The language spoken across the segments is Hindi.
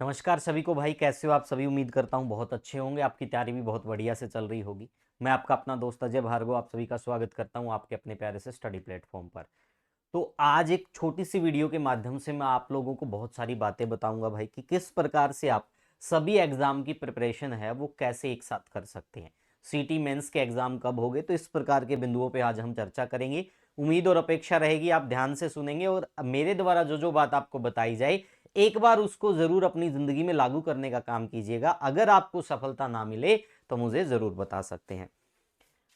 नमस्कार सभी को भाई, कैसे हो आप सभी। उम्मीद करता हूँ बहुत अच्छे होंगे, आपकी तैयारी भी बहुत बढ़िया से चल रही होगी। मैं आपका अपना दोस्त अजय भार्गव आप सभी का स्वागत करता हूँ आपके अपने प्यारे से स्टडी प्लेटफॉर्म पर। तो आज एक छोटी सी वीडियो के माध्यम से मैं आप लोगों को बहुत सारी बातें बताऊंगा भाई कि किस प्रकार से आप सभी एग्जाम की प्रिपरेशन है वो कैसे एक साथ कर सकते हैं। सीटी मेंस के एग्जाम कब होंगे, तो इस प्रकार के बिंदुओं पे आज हम चर्चा करेंगे। उम्मीद और अपेक्षा रहेगी आप ध्यान से सुनेंगे और मेरे द्वारा जो जो बात आपको बताई जाए एक बार उसको जरूर अपनी जिंदगी में लागू करने का काम कीजिएगा। अगर आपको सफलता ना मिले तो मुझे जरूर बता सकते हैं।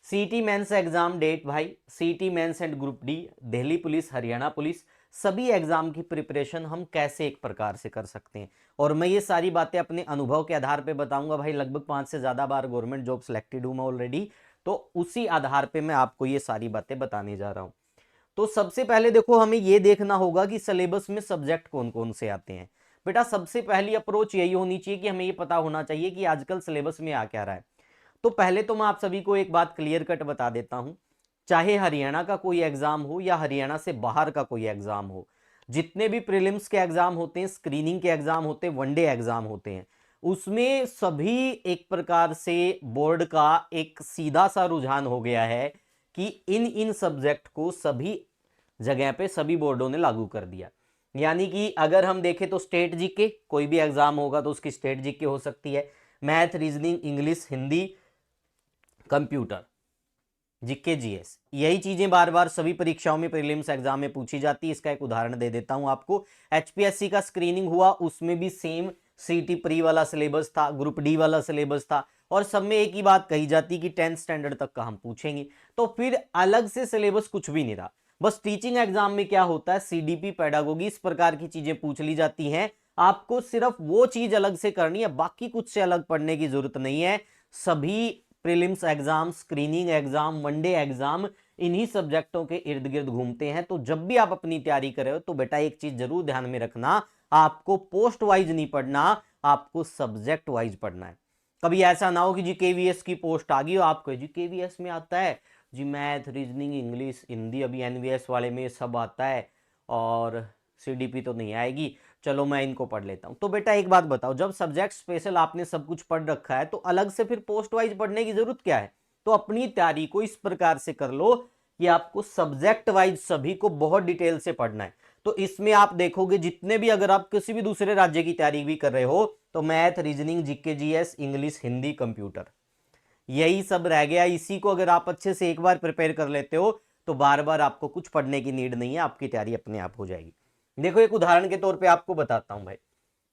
सीटी मेंस एग्जाम डेट भाई, CT mains and group D, Delhi police, Haryana police, सभी एग्जाम की प्रिपरेशन हम कैसे एक प्रकार से कर सकते हैं। और मैं ये सारी बातें अपने अनुभव के आधार पे बताऊंगा भाई। लगभग 5 से ज्यादा बार गवर्नमेंट जॉब सिलेक्टेड हूं मैं ऑलरेडी, तो उसी आधार पे मैं आपको ये सारी बातें बताने जा रहा हूं। तो सबसे पहले देखो, हमें यह देखना होगा कि सिलेबस में सब्जेक्ट कौन कौन से आते हैं। बेटा सबसे पहली अप्रोच यही होनी चाहिए कि हमें यह पता होना चाहिए कि आजकल सिलेबस में आ क्या रहा है। तो पहले तो मैं आप सभी को एक बात क्लियर कट बता देता हूं, चाहे हरियाणा का कोई एग्जाम हो या हरियाणा से बाहर का कोई एग्जाम हो, जितने भी प्रीलिम्स के एग्जाम होते हैं, स्क्रीनिंग के एग्जाम होते हैं, वनडे एग्जाम होते हैं, उसमें सभी एक प्रकार से बोर्ड का एक सीधा सा रुझान हो गया है कि इन इन सब्जेक्ट को सभी जगह पे सभी बोर्डों ने लागू कर दिया। यानी कि अगर हम देखें तो स्टेट जीके, कोई भी एग्जाम होगा तो उसकी स्टेट जीके हो सकती है, math, reasoning, English, Hindi, computer, GK, GS, यही चीजें बार बार सभी परीक्षाओं में प्रीलिम्स एग्जाम में पूछी जाती है। इसका एक उदाहरण दे देता हूं आपको। एचपीएससी का स्क्रीनिंग हुआ, उसमें भी सेम सीटी प्री वाला सिलेबस था, ग्रुप डी वाला सिलेबस था, और सब में एक ही बात कही जाती कि 10th स्टैंडर्ड तक का हम पूछेंगे। तो फिर अलग से सिलेबस कुछ भी नहीं रहा। बस टीचिंग एग्जाम में क्या होता है, सीडीपी, पेडागोगी, इस प्रकार की चीजें पूछ ली जाती हैं। आपको सिर्फ वो चीज अलग से करनी है, बाकी कुछ से अलग पढ़ने की जरूरत नहीं है। सभी prelims exam, screening exam, one day exam इन्हीं सब्जेक्टों के इर्द गिर्द घूमते हैं। तो जब भी आप अपनी तैयारी कर रहे हो तो बेटा एक चीज जरूर ध्यान में रखना, आपको पोस्ट वाइज नहीं पढ़ना, आपको सब्जेक्ट वाइज पढ़ना है। कभी ऐसा ना हो कि जी केवीएस की पोस्ट आ गई हो, आपको जी केवीएस में आता है जी मैथ, रीजनिंग, इंग्लिश, हिंदी, अभी एनवीएस वाले में सब आता है और सीडीपी तो नहीं आएगी, चलो मैं इनको पढ़ लेता हूं। तो बेटा एक बात बताओ, जब सब्जेक्ट स्पेशल आपने सब कुछ पढ़ रखा है तो अलग से फिर पोस्ट वाइज पढ़ने की जरूरत क्या है। तो अपनी तैयारी को इस प्रकार से कर लो कि आपको सब्जेक्ट वाइज सभी को बहुत डिटेल से पढ़ना है। तो इसमें आप देखोगे जितने भी, अगर आप किसी भी दूसरे राज्य की तैयारी भी कर रहे हो तो math, reasoning, GK, GS, English, Hindi, computer, यही सब रह गया। इसी को अगर आप अच्छे से एक बार प्रिपेयर कर लेते हो तो बार बार आपको कुछ पढ़ने की नीड नहीं है, आपकी तैयारी अपने आप हो जाएगी। देखो एक उदाहरण के तौर पे आपको बताता हूं भाई,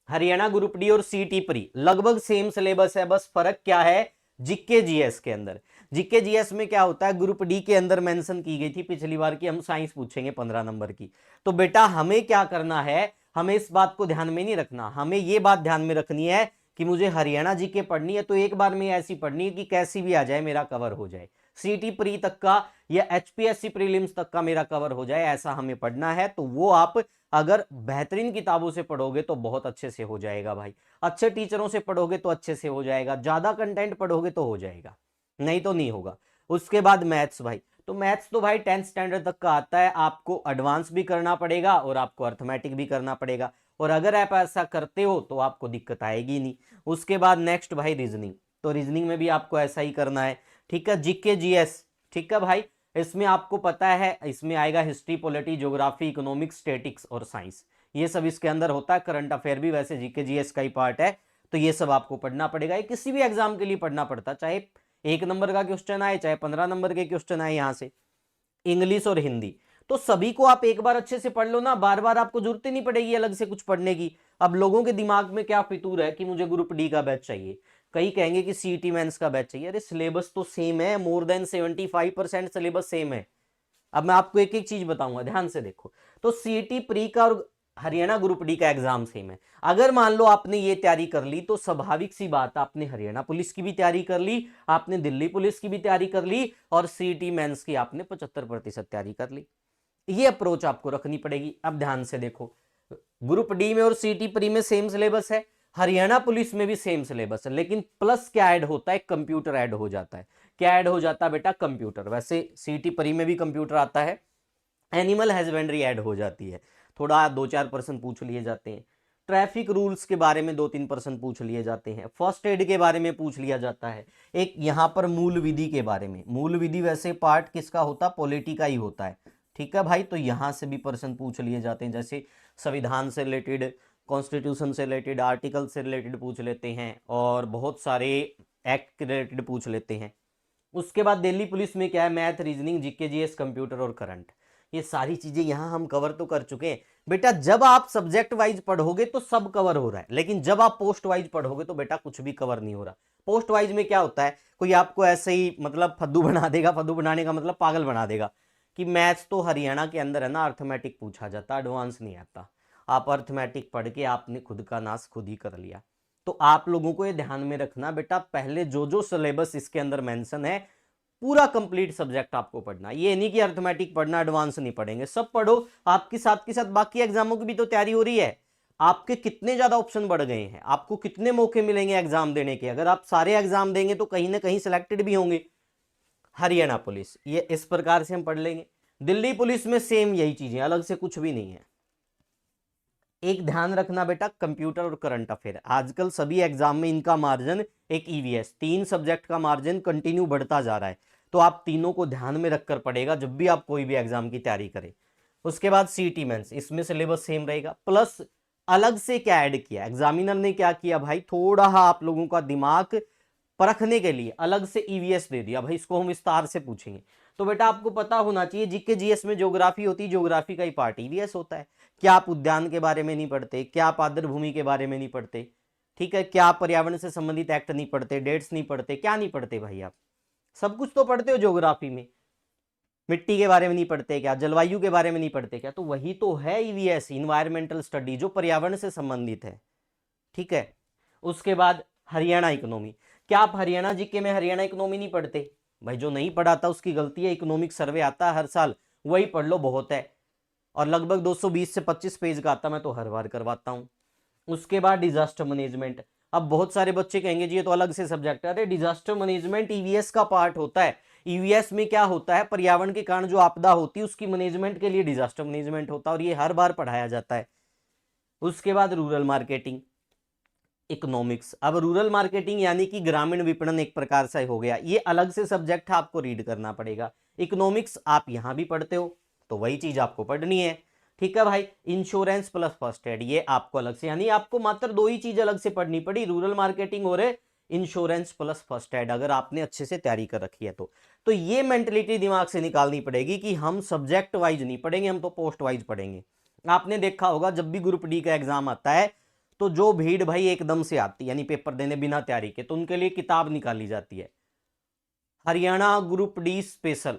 हरियाणा ग्रुप डी और सीटी प्री लगभग सेम सिलेबस है, बस फर्क क्या है जीके जीएस के अंदर। जीके जीएस में क्या होता है, ग्रुप डी के अंदर मेंशन की गई थी पिछली बार की हम साइंस पूछेंगे 15 नंबर की। तो बेटा हमें क्या करना है, हमें इस बात को ध्यान में नहीं रखना, हमें ये बात ध्यान में रखनी है कि मुझे हरियाणा जीके पढ़नी है तो एक बार में ऐसी पढ़नी है कि कैसी भी आ जाए मेरा कवर हो जाए, सीटी प्री तक का या एचपीएससी प्रीलिम्स तक का मेरा कवर हो जाए, ऐसा हमें पढ़ना है। तो वो आप अगर बेहतरीन किताबों से पढ़ोगे तो बहुत अच्छे से हो जाएगा भाई, अच्छे टीचरों से पढ़ोगे तो अच्छे से हो जाएगा, ज्यादा कंटेंट पढ़ोगे तो हो जाएगा, नहीं तो नहीं होगा। उसके बाद मैथ्स भाई, तो मैथ्स तो भाई 10th स्टैंडर्ड तक का आता है, आपको एडवांस भी करना पड़ेगा और आपको अर्थमेटिक भी करना पड़ेगा, और अगर आप ऐसा करते हो तो आपको दिक्कत आएगी नहीं। उसके बाद नेक्स्ट भाई रीजनिंग, तो रीजनिंग में भी आपको ऐसा ही करना है, ठीक है। जीके जीएस, ठीक है भाई, इसमें आपको पता है इसमें आएगा history, polity, geography, economics, statics और साइंस, ये सब इसके अंदर होता है। करंट अफेयर भी वैसे जीके जीएस का ही पार्ट है, तो ये सब आपको पढ़ना पड़ेगा। ये किसी भी एग्जाम के लिए पढ़ना पड़ता, चाहे 1 नंबर का क्वेश्चन आए चाहे 15 नंबर के क्वेश्चन आए। यहां से इंग्लिश और हिंदी तो सभी को आप एक बार अच्छे से पढ़ लो ना, बार बार आपको जरूरत ही नहीं पड़ेगी अलग से कुछ पढ़ने की। अब लोगों के दिमाग में क्या फितूर है कि मुझे ग्रुप डी का बैच चाहिए, कई कहेंगे कि सीटी मेंस का बैच चाहिए। अरे सिलेबस तो सेम है, मोर देन 75% सिलेबस सेम है। अब मैं आपको एक एक चीज बताऊंगा, ध्यान से देखो। तो सीटी प्री का और हरियाणा ग्रुप डी का एग्जाम सेम है। अगर मान लो आपने ये तैयारी कर ली तो स्वाभाविक सी बात है, आपने हरियाणा पुलिस की भी तैयारी कर ली, आपने दिल्ली पुलिस की भी तैयारी कर ली और सीटी मेंस की आपने 75% तैयारी कर ली। ये अप्रोच आपको रखनी पड़ेगी। अब ध्यान से देखो, ग्रुप डी में और सीटी प्री में सेम सिलेबस है, हरियाणा पुलिस में भी सेम सिलेबस है, लेकिन प्लस क्या ऐड होता है, कंप्यूटर ऐड हो जाता है। क्या ऐड हो जाता है बेटा, कंप्यूटर। वैसे सीटी प्री में भी कंप्यूटर आता है, एनिमल हस्बेंड्री ऐड हो जाती है, थोड़ा 2-4% पूछ लिए जाते हैं। ट्रैफिक रूल्स के बारे में 2-3 प्रश्न पूछ लिए जाते हैं, फर्स्ट एड के बारे में पूछ लिया जाता है, एक यहाँ पर मूल विधि के बारे में। मूल विधि वैसे पार्ट किसका होता, पॉलिटी का ही होता है, ठीक है भाई। तो यहाँ से भी प्रश्न पूछ लिए जाते हैं, जैसे संविधान से रिलेटेड, कॉन्स्टिट्यूशन से रिलेटेड, आर्टिकल से रिलेटेड पूछ लेते हैं, और बहुत सारे एक्ट के रिलेटेड पूछ लेते हैं। उसके बाद दिल्ली पुलिस में क्या है, math, reasoning, GK, GS, computer और करंट, ये सारी चीजें यहाँ हम कवर तो कर चुके हैं बेटा। जब आप सब्जेक्ट वाइज पढ़ोगे तो सब कवर हो रहा है, लेकिन जब आप पोस्ट वाइज पढ़ोगे तो बेटा कुछ भी कवर नहीं हो रहा। पोस्ट वाइज में क्या होता है, कोई आपको ऐसे ही मतलब फद्दू बना देगा, फद्दू बनाने का मतलब पागल बना देगा कि मैथ्स तो हरियाणा के अंदर है ना, अर्थमेटिक पूछा जाता, एडवांस नहीं आता। आप अर्थमेटिक पढ़ के आपने खुद का नाश खुद ही कर लिया। तो आप लोगों को ये ध्यान में रखना बेटा, पहले जो जो सिलेबस इसके अंदर मेंशन है पूरा कंप्लीट सब्जेक्ट आपको पढ़ना। ये नहीं कि अर्थमेटिक पढ़ना, एडवांस नहीं पढ़ेंगे, सब पढ़ो। आपके साथ के साथ बाकी एग्जामों की भी तो तैयारी हो रही है। आपके कितने ज्यादा ऑप्शन बढ़ गए हैं, आपको कितने मौके मिलेंगे एग्जाम देने के। अगर आप सारे एग्जाम देंगे तो कहीं ना कहीं सिलेक्टेड भी होंगे। हरियाणा पुलिस, ये इस प्रकार से हम पढ़ लेंगे। दिल्ली पुलिस में सेम यही चीजें, अलग से कुछ भी नहीं है। एक ध्यान रखना बेटा, कंप्यूटर और करंट अफेयर, आजकल सभी एग्जाम में इनका मार्जिन, एक ईवीएस, 3 सब्जेक्ट का मार्जिन कंटिन्यू बढ़ता जा रहा है। तो आप तीनों को ध्यान में रखकर पढ़ेगा जब भी आप कोई भी एग्जाम की तैयारी करें। उसके बाद सीटी मेंस, इसमें सिलेबस सेम रहेगा, प्लस अलग से क्या ऐड किया एग्जामिनर ने, क्या किया भाई, थोड़ा आप लोगों का दिमाग परखने के लिए अलग से ईवीएस दे दिया भाई, इसको हम विस्तार से पूछेंगे। तो बेटा आपको पता होना चाहिए, जीके जीएस में ज्योग्राफी होती है, ज्योग्राफी का ही पार्ट ईवीएस होता है। क्या आप उद्यान के बारे में नहीं पढ़ते, क्या आप आर्द्र भूमि के बारे में नहीं पढ़ते, ठीक है, क्या आप पर्यावरण से संबंधित एक्ट नहीं पढ़ते, डेट्स नहीं पढ़ते, क्या नहीं पढ़ते भाई, आप सब कुछ तो पढ़ते हो ज्योग्राफी में। मिट्टी के बारे में नहीं पढ़ते क्या, जलवायु के बारे में नहीं पढ़ते क्या, तो वही तो है ईवीएस, इन्वायरमेंटल स्टडी, जो पर्यावरण से संबंधित है, ठीक है। उसके बाद हरियाणा इकोनॉमी, क्या आप हरियाणा जीके में हरियाणा इकोनॉमी नहीं पढ़ते भाई? जो नहीं पढ़ाता उसकी गलती है। इकोनॉमिक सर्वे आता है हर साल, वही पढ़ लो, बहुत है, और लगभग 220 से 25 पेज का आता, मैं तो हर बार करवाता हूं। उसके बाद डिजास्टर मैनेजमेंट, अब बहुत सारे बच्चे कहेंगे जी ये तो अलग से सब्जेक्ट है। अरे डिजास्टर मैनेजमेंट ईवीएस का पार्ट होता है। ईवीएस में क्या होता है, पर्यावरण के कारण जो आपदा होती है उसकी मैनेजमेंट के लिए डिजास्टर मैनेजमेंट होता है, और ये हर बार पढ़ाया जाता है। उसके बाद रूरल मार्केटिंग इकोनॉमिक्स, अब रूरल मार्केटिंग यानी कि ग्रामीण विपणन एक प्रकार से हो गया, ये अलग से सब्जेक्ट है, आपको रीड करना पड़ेगा। इकोनॉमिक्स आप यहां भी पढ़ते हो तो वही चीज आपको पढ़नी है, ठीक है भाई। इंश्योरेंस प्लस फर्स्ट एड, ये आपको अलग से, यानी आपको मात्र 2 ही चीज अलग से पढ़नी पड़ी, रूरल मार्केटिंग और इंश्योरेंस प्लस फर्स्ट एड, अगर आपने अच्छे से तैयारी कर रखी है तो ये मेंटलिटी दिमाग से निकालनी पड़ेगी कि हम सब्जेक्ट वाइज नहीं पढ़ेंगे, हम तो पोस्ट वाइज पढ़ेंगे। आपने देखा होगा जब भी ग्रुप डी का एग्जाम आता है तो जो भीड़ भाई एकदम से आती है, यानी पेपर देने बिना तैयारी के, तो उनके लिए किताब निकाली जाती है हरियाणा ग्रुप डी स्पेशल,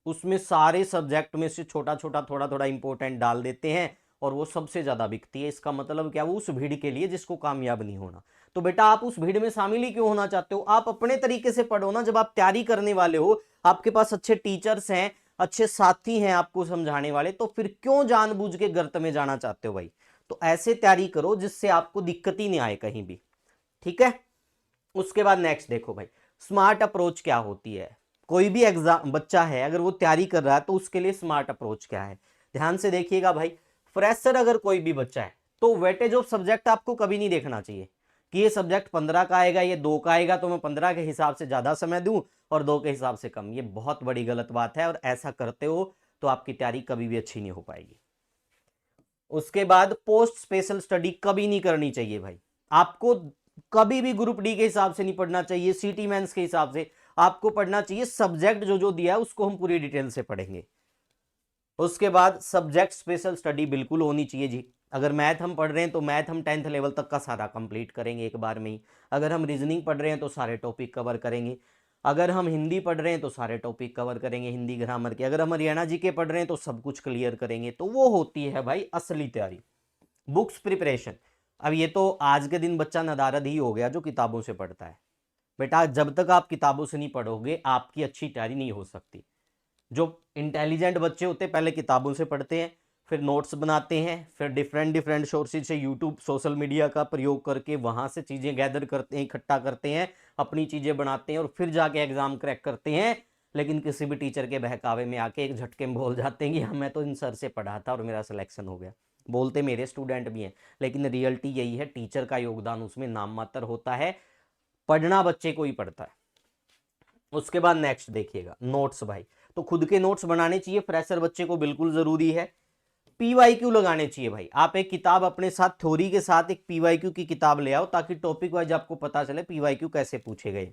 उसमें सारे सब्जेक्ट में से छोटा छोटा थोड़ा थोड़ा इंपॉर्टेंट डाल देते हैं, और वो सबसे ज्यादा बिकती है। इसका मतलब क्या, वो उस भीड़ के लिए जिसको कामयाब नहीं होना। तो बेटा आप उस भीड़ में शामिल ही क्यों होना चाहते हो, आप अपने तरीके से पढ़ो ना। जब आप तैयारी करने वाले हो, आपके पास अच्छे टीचर्स हैं, अच्छे साथी हैं आपको समझाने वाले, तो फिर क्यों जानबूझ के गर्त में जाना चाहते हो भाई। तो ऐसे तैयारी करो जिससे आपको दिक्कत ही नहीं आए कहीं भी, ठीक है। उसके बाद नेक्स्ट देखो भाई, स्मार्ट अप्रोच क्या होती है। कोई भी एग्जाम बच्चा है अगर वो तैयारी कर रहा है तो उसके लिए स्मार्ट अप्रोच क्या है, ध्यान से देखिएगा भाई। फ्रेशर अगर कोई भी बच्चा है तो वेटेज ऑफ सब्जेक्ट आपको कभी नहीं देखना चाहिए कि ये सब्जेक्ट 15 का आएगा, ये 2 का आएगा, तो मैं 15 के हिसाब से ज्यादा समय दूं और 2 के हिसाब से कम। ये बहुत बड़ी गलत बात है, और ऐसा करते हो तो आपकी तैयारी कभी भी अच्छी नहीं हो पाएगी। उसके बाद पोस्ट स्पेशल स्टडी कभी नहीं करनी चाहिए भाई, आपको कभी भी ग्रुप डी के हिसाब से नहीं पढ़ना चाहिए, सीटी मेंस के हिसाब से आपको पढ़ना चाहिए। सब्जेक्ट जो जो दिया है उसको हम पूरी डिटेल से पढ़ेंगे। उसके बाद सब्जेक्ट स्पेशल स्टडी बिल्कुल होनी चाहिए जी। अगर मैथ हम पढ़ रहे हैं तो मैथ हम 10th लेवल तक का सारा कंप्लीट करेंगे एक बार में ही। अगर हम रीजनिंग पढ़ रहे हैं तो सारे टॉपिक कवर करेंगे। अगर हम हिंदी पढ़ रहे हैं तो सारे टॉपिक कवर करेंगे हिंदी ग्रामर के। अगर हम हरियाणा जी के पढ़ रहे हैं तो सब कुछ क्लियर करेंगे। तो वो होती है भाई असली तैयारी, बुक्स प्रिपरेशन। अब ये तो आज के दिन बच्चा नदारद ही हो गया जो किताबों से पढ़ता है। बेटा जब तक आप किताबों से नहीं पढ़ोगे आपकी अच्छी तैयारी नहीं हो सकती। जो इंटेलिजेंट बच्चे होते हैं पहले किताबों से पढ़ते हैं, फिर नोट्स बनाते हैं, फिर डिफरेंट डिफरेंट सोर्सेज से यूट्यूब सोशल मीडिया का प्रयोग करके वहां से चीजें गैदर करते हैं, इकट्ठा करते हैं, अपनी चीजें बनाते हैं और फिर जाके एग्जाम क्रैक करते हैं। लेकिन किसी भी टीचर के बहकावे में आके एक झटके में बोल जाते हैं कि हाँ मैं तो इन सर से पढ़ा था और मेरा सिलेक्शन हो गया। बोलते मेरे स्टूडेंट भी हैं, लेकिन रियलिटी यही है, टीचर का योगदान उसमें नाम मात्र होता है, पढ़ना बच्चे को ही पड़ता है। उसके बाद नेक्स्ट देखिएगा नोट्स भाई, तो खुद के नोट्स बनाने चाहिए, फ्रेशर बच्चे को बिल्कुल जरूरी है। पीवाईक्यू लगाने चाहिए भाई, आप एक किताब अपने साथ थ्योरी के साथ एक पीवाईक्यू की किताब ले आओ, ताकि टॉपिक वाइज आपको पता चले पीवाईक्यू कैसे पूछे गए।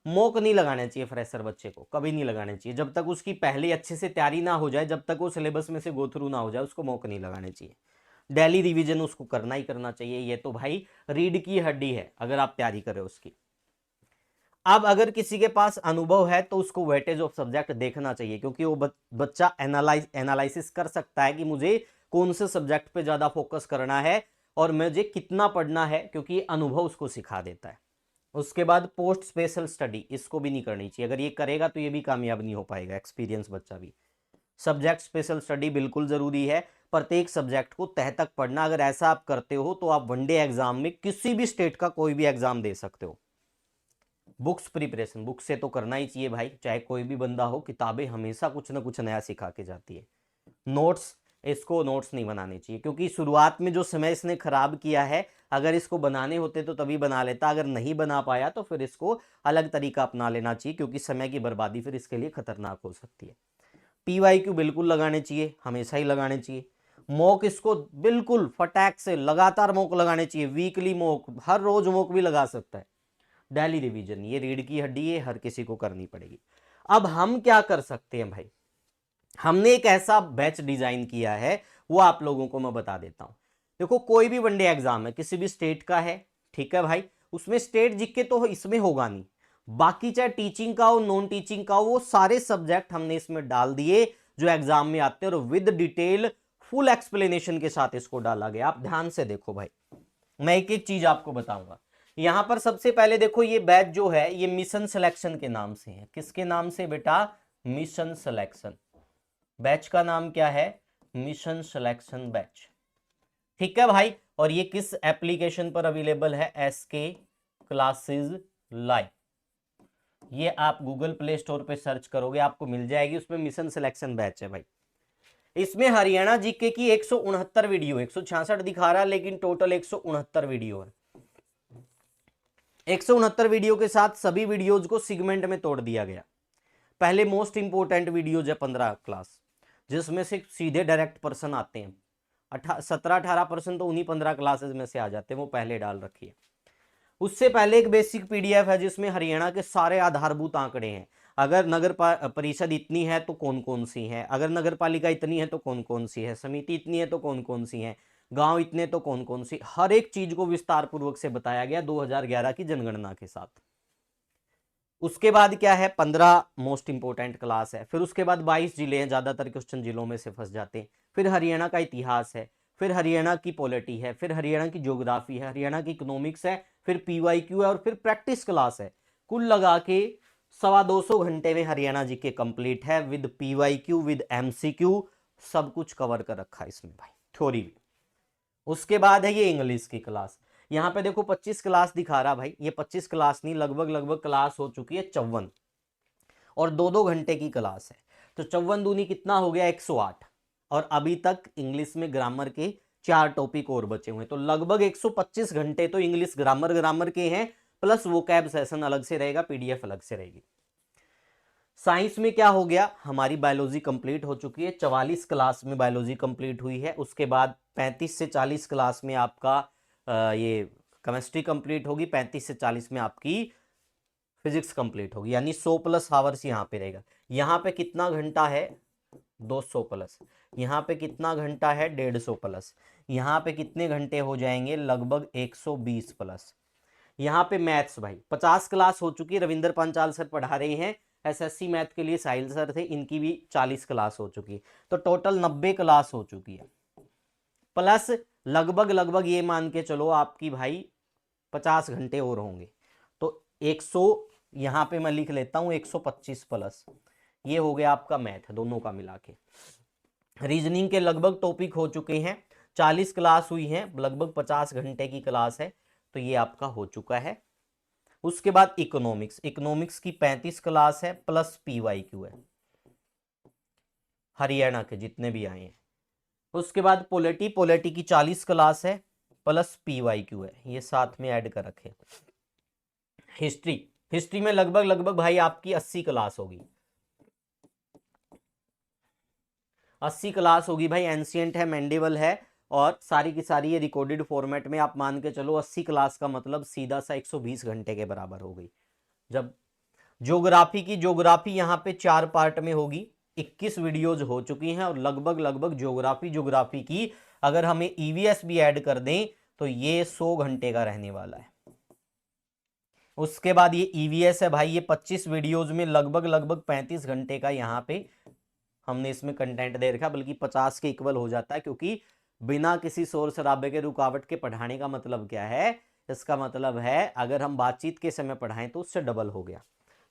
मॉक नहीं लगाना चाहिए फ्रेशर बच्चे को, कभी नहीं लगाना चाहिए, जब तक उसकी पहले अच्छे से तैयारी ना हो जाए, जब तक वो सिलेबस में से गो थ्रू ना हो जाए, उसको मॉक नहीं लगाने चाहिए। डेली रिवीजन उसको करना ही करना चाहिए, ये तो भाई रीढ़ की हड्डी है अगर आप तैयारी करें उसकी। अब अगर किसी के पास अनुभव है तो उसको वेटेज ऑफ सब्जेक्ट देखना चाहिए, क्योंकि वो बच्चा एनालिसिस कर सकता है कि मुझे कौन से सब्जेक्ट पे ज्यादा फोकस करना है और मुझे कितना पढ़ना है, क्योंकि अनुभव उसको सिखा देता है। उसके बाद पोस्ट स्पेशल स्टडी, इसको भी नहीं करनी चाहिए, अगर ये करेगा तो ये भी कामयाब नहीं हो पाएगा, एक्सपीरियंस बच्चा भी। सब्जेक्ट स्पेशल स्टडी बिल्कुल जरूरी है, प्रत्येक सब्जेक्ट को तह तक पढ़ना, अगर ऐसा आप करते हो तो आप वनडे एग्जाम में किसी भी स्टेट का कोई भी एग्जाम दे सकते हो। बुक्स प्रिपरेशन, बुक से तो करना ही चाहिए भाई, चाहे कोई भी बंदा हो, किताबें हमेशा कुछ ना कुछ नया सिखा के जाती है। नोट्स, इसको नोट्स नहीं बनाने चाहिए, क्योंकि शुरुआत में जो समय इसने खराब किया है, अगर इसको बनाने होते तो तभी बना लेता, अगर नहीं बना पाया तो फिर इसको अलग तरीका अपना लेना चाहिए, क्योंकि समय की बर्बादी फिर इसके लिए खतरनाक हो सकती है। पीवाईक्यू बिल्कुल लगाने चाहिए, हमेशा ही लगाने चाहिए। मॉक इसको बिल्कुल फटाक से लगातार मॉक लगाने चाहिए, वीकली मॉक, हर रोज मॉक भी लगा सकता है। डेली रिवीजन, ये रीढ़ की हड्डी है, हर किसी को करनी पड़ेगी। अब हम क्या कर सकते हैं भाई, हमने एक ऐसा बैच डिजाइन किया है, वो आप लोगों को मैं बता देता हूं। देखो कोई भी वनडे एग्जाम है, किसी भी स्टेट का है, ठीक है भाई, उसमें स्टेट जीके तो इसमें होगा नहीं, बाकी चाहे टीचिंग का हो नॉन टीचिंग का हो, वो सारे सब्जेक्ट हमने इसमें डाल दिए जो एग्जाम में आते हैं, और विद डिटेल फुल एक्सप्लेनेशन के साथ इसको डाला गया। आप ध्यान से देखो भाई, मैं एक एक चीज आपको बताऊंगा। यहां पर सबसे पहले देखो, ये बैच जो है ये मिशन सिलेक्शन के नाम से है। किसके नाम से बेटा? Mission selection. बैच का नाम क्या है? मिशन सिलेक्शन बैच, ठीक है भाई। और ये किस एप्लीकेशन पर अवेलेबल है? SK classes live. ये आप गूगल प्ले स्टोर पे सर्च करोगे आपको मिल जाएगी, उसमें मिशन सिलेक्शन बैच है भाई। इसमें हरियाणा जीके की 169 वीडियो, 166 दिखा रहा है लेकिन टोटल 169 वीडियो है। 169 वीडियो के साथ सभी वीडियोज को सिगमेंट में तोड़ दिया गया। पहले मोस्ट इंपोर्टेंट वीडियोज है 15 क्लास, जिसमें से सीधे डायरेक्ट पर्सन आते हैं, 17-18% तो उन्हीं 15 क्लासेस में से आ जाते हैं, वो पहले डाल रखी है। उससे पहले एक बेसिक पीडीएफ है जिसमें हरियाणा के सारे आधारभूत आंकड़े हैं। अगर नगर परिषद इतनी है तो कौन कौन सी है, अगर नगर पालिका इतनी है तो कौन कौन सी है, समिति इतनी है तो कौन कौन सी है, गांव इतने तो कौन कौन सी, हर एक चीज को विस्तार पूर्वक से बताया गया 2011 की जनगणना के साथ। उसके बाद क्या है? 15 मोस्ट इंपोर्टेंट क्लास है। फिर उसके बाद 22 जिले हैं, ज्यादातर क्वेश्चन जिलों में से फंस जाते हैं। फिर हरियाणा का इतिहास है, फिर हरियाणा की पॉलिटी है, फिर हरियाणा की ज्योग्राफी है, हरियाणा की इकोनॉमिक्स है, फिर पीवाईक्यू है, और फिर प्रैक्टिस क्लास है। कुल लगा के 250 घंटे में हरियाणा जी के कंप्लीट है, विद पीवाईक्यू विद एमसीक्यू, सब कुछ कवर कर रखा है इसमें भाई, थ्योरी भी। उसके बाद है ये इंग्लिश की क्लास। यहाँ पे देखो 25 क्लास दिखा रहा भाई, ये 25 क्लास नहीं, लगभग लगभग क्लास हो चुकी है 54, और 2-2 घंटे की क्लास है। तो 54 दूनी कितना हो गया? 108। और अभी तक इंग्लिश में ग्रामर के 4 टॉपिक और बचे हुए हैं, तो लगभग 125 घंटे तो इंग्लिश ग्रामर के हैं, प्लस वोकैब सेशन अलग से रहेगा, पीडीएफ अलग से रहेगी। साइंस में क्या हो गया? हमारी बायोलॉजी कंप्लीट हो चुकी है, 44 क्लास में बायोलॉजी कंप्लीट हुई है। उसके बाद 35 से 40 क्लास में आपका ये केमिस्ट्री कंप्लीट होगी, 35 से 40 में आपकी फिजिक्स कंप्लीट होगी, यानी 100 प्लस आवर्स यहाँ पे रहेगा। यहाँ पे कितना घंटा है? 200 प्लस। यहाँ पे कितना घंटा है? 150 प्लस। यहाँ पे कितने घंटे हो जाएंगे? लगभग 120 प्लस। यहाँ पे मैथ्स भाई 50 क्लास हो चुकी है, रविंदर पांचाल सर पढ़ा रहे हैं। एसएससी मैथ के लिए साहिल सर थे, इनकी भी 40 क्लास हो चुकी है, तो टोटल 90 क्लास हो चुकी है। प्लस लगभग लगभग ये मान के चलो आपकी भाई 50 घंटे और होंगे, तो 100, यहाँ पे मैं लिख लेता हूँ 125 प्लस। ये हो गया आपका मैथ दोनों का मिला के। रीजनिंग के लगभग टॉपिक हो चुके हैं, 40 क्लास हुई है, लगभग 50 घंटे की क्लास है, तो ये आपका हो चुका है। उसके बाद इकोनॉमिक्स, इकोनॉमिक्स की 35 क्लास है, प्लस पीवाईक्यू है, हरियाणा के जितने भी आए हैं। उसके बाद पॉलिटी, पॉलिटी की 40 क्लास है प्लस PYQ है, ये साथ में ऐड कर रखे। हिस्ट्री, हिस्ट्री में लगभग लगभग भाई आपकी 80 क्लास होगी, 80 क्लास होगी भाई। एंशियंट है, मेंडिवल है, और सारी की सारी ये रिकॉर्डेड फॉर्मेट में आप मान के चलो 80 क्लास का मतलब सीधा सा 120 घंटे के बराबर हो गई। जब ज्योग्राफी की, ज्योग्राफी यहाँ पे 4 पार्ट में होगी, 21 वीडियोज हो चुकी हैं, और लगभग लगभग ज्योग्राफी की अगर हमें ईवीएस भी ऐड कर दें तो ये 100 घंटे का रहने वाला है। उसके बाद ये ईवीएस है भाई, ये 25 वीडियोज में लगभग लगभग 35 घंटे का यहाँ पे हमने इसमें कंटेंट दे रखा, बल्कि 50 के इक्वल हो जाता है, क्योंकि बिना किसी शोर शराबे के, रुकावट के पढ़ाने का मतलब क्या है, इसका मतलब है अगर हम बातचीत के समय पढ़ाएं तो उससे डबल हो गया।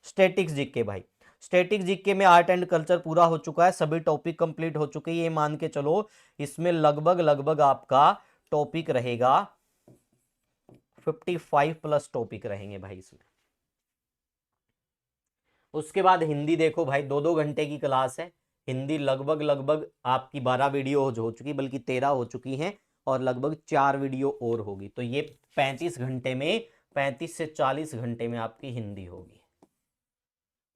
स्टैटिक्स जीके भाई, स्टैटिक्स जीके में आर्ट एंड कल्चर पूरा हो चुका है, सभी टॉपिक कंप्लीट हो चुके हैं। ये मान के चलो इसमें लगभग लगभग आपका टॉपिक रहेगा 55 प्लस टॉपिक रहेंगे भाई इसमें। उसके बाद हिंदी देखो भाई, 2-2 घंटे की क्लास है। हिंदी लगभग लगभग आपकी 12 वीडियो हो चुकी, बल्कि 13 हो चुकी हैं, और लगभग 4 वीडियो और होगी, तो ये 35 घंटे में, 35 से 40 घंटे में आपकी हिंदी होगी।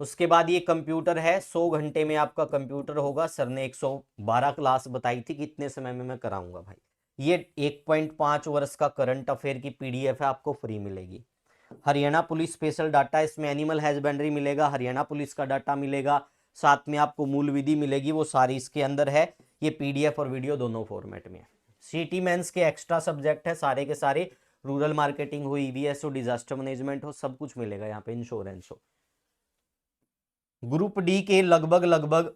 उसके बाद ये कंप्यूटर है, 100 घंटे में आपका कंप्यूटर होगा। सर ने 112 क्लास बताई थी, कितने समय में मैं कराऊंगा भाई। ये 1.5 वर्ष का करंट अफेयर की PDF है, आपको फ्री मिलेगी। हरियाणा पुलिस स्पेशल डाटा, इसमें एनिमल हैजबेंड्री मिलेगा, हरियाणा पुलिस का डाटा मिलेगा, साथ में आपको मूल विधि मिलेगी, वो सारी इसके अंदर है। ये PDF और वीडियो दोनों फॉर्मेट में है। सिटी मेंस के एक्स्ट्रा सब्जेक्ट है सारे के सारे, रूरल मार्केटिंग हो, EVS हो, डिजास्टर मैनेजमेंट हो, सब कुछ मिलेगा यहाँ पे, इंश्योरेंस हो। ग्रुप डी के लगभग लगभग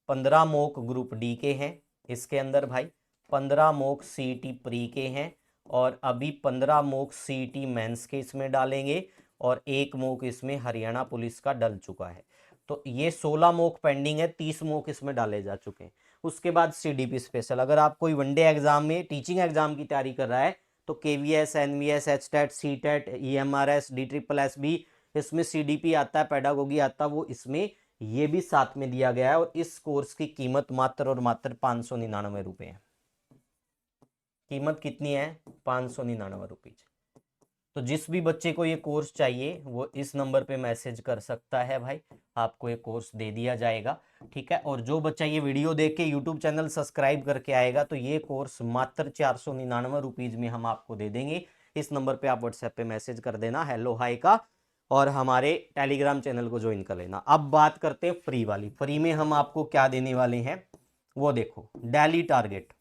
15 मॉक ग्रुप डी के हैं इसके अंदर भाई, 15 मॉक CET प्री के हैं, और अभी 15 मॉक CET मेंस के इसमें डालेंगे, और एक मॉक इसमें हरियाणा पुलिस का डल चुका है। तो ये 16 मॉक पेंडिंग है, 30 मॉक इसमें डाले जा चुके हैं। उसके बाद CDP स्पेशल, अगर आप कोई वनडे एग्जाम में, टीचिंग एग्जाम की तैयारी कर रहा है तो KVS, NVS, HTET, CTET, EMRS, DSSS, इसमें CDP आता है, पेडागोगी आता है, वो इसमें ये भी साथ में दिया गया है। और इस कोर्स की कीमत मात्र और मात्र 599 रुपए है। कीमत कितनी है? 599 रुपीज। तो जिस भी बच्चे को ये कोर्स चाहिए वो इस नंबर पे मैसेज कर सकता है भाई, आपको ये कोर्स दे दिया जाएगा, ठीक है। और जो बच्चा ये वीडियो देख के यूट्यूब चैनल सब्सक्राइब करके आएगा तो ये कोर्स मात्र 499 रुपीज में हम आपको दे देंगे। इस नंबर पे आप व्हाट्सएप पे मैसेज कर देना हेलो हाई का, और हमारे टेलीग्राम चैनल को ज्वाइन कर लेना। अब बात करते हैं फ्री वाली। फ्री में हम आपको क्या देने वाले हैं वो देखो, डेली टारगेट।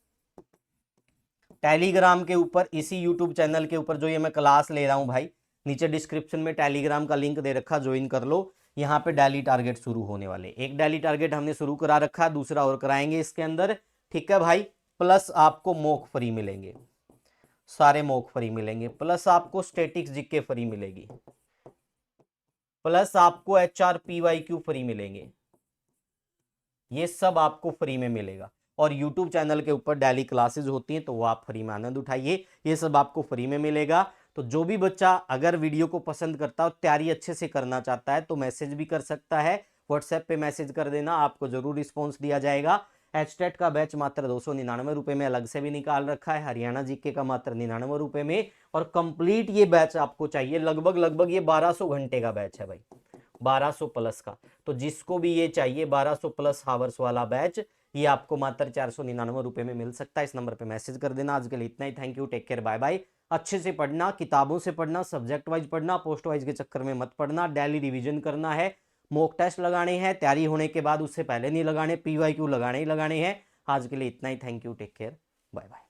टेलीग्राम के ऊपर, इसी यूट्यूब चैनल के ऊपर जो ये मैं क्लास ले रहा हूं भाई, नीचे डिस्क्रिप्शन में टेलीग्राम का लिंक दे रखा, ज्वाइन कर लो। यहाँ पे डेली टारगेट शुरू होने वाले, एक डेली टारगेट हमने शुरू करा रखा, दूसरा और कराएंगे इसके अंदर, ठीक है भाई। प्लस आपको मॉक फ्री मिलेंगे, सारे मॉक फ्री मिलेंगे, प्लस आपको स्टैटिक्स जीके फ्री मिलेगी, प्लस आपको HRPYQ फ्री मिलेंगे, ये सब आपको फ्री में मिलेगा। और YouTube चैनल के ऊपर डेली क्लासेस होती हैं तो वो आप फ्री में आनंद उठाइए, ये सब आपको फ्री में मिलेगा। तो जो भी बच्चा अगर वीडियो को पसंद करता है, तैयारी अच्छे से करना चाहता है, तो मैसेज भी कर सकता है, व्हाट्सएप पे मैसेज कर देना, आपको जरूर रिस्पॉन्स दिया जाएगा। HTET का बैच मात्र 299 रुपए में अलग से भी निकाल रखा है, हरियाणा जीके का मात्र 99 रुपए में। और कंप्लीट ये बैच आपको चाहिए, लगभग लगभग ये 1200 घंटे का बैच है भाई, 1200 प्लस का। तो जिसको भी ये चाहिए 1200 प्लस हावर्स वाला बैच, ये आपको मात्र 499 रुपए में मिल सकता है। इस नंबर पे मैसेज कर देना। आज के लिए इतना ही, thank you, take care, bye bye. अच्छे से पढ़ना, किताबों से पढ़ना, सब्जेक्ट वाइज पढ़ना, पोस्ट वाइज के चक्कर में मत पढ़ना, डेली रिवीजन करना है, मॉक टेस्ट लगाने हैं, तैयारी होने के बाद, उससे पहले नहीं लगाने, PYQ लगाने ही लगाने हैं। आज के लिए इतना ही, thank you, take care, bye bye.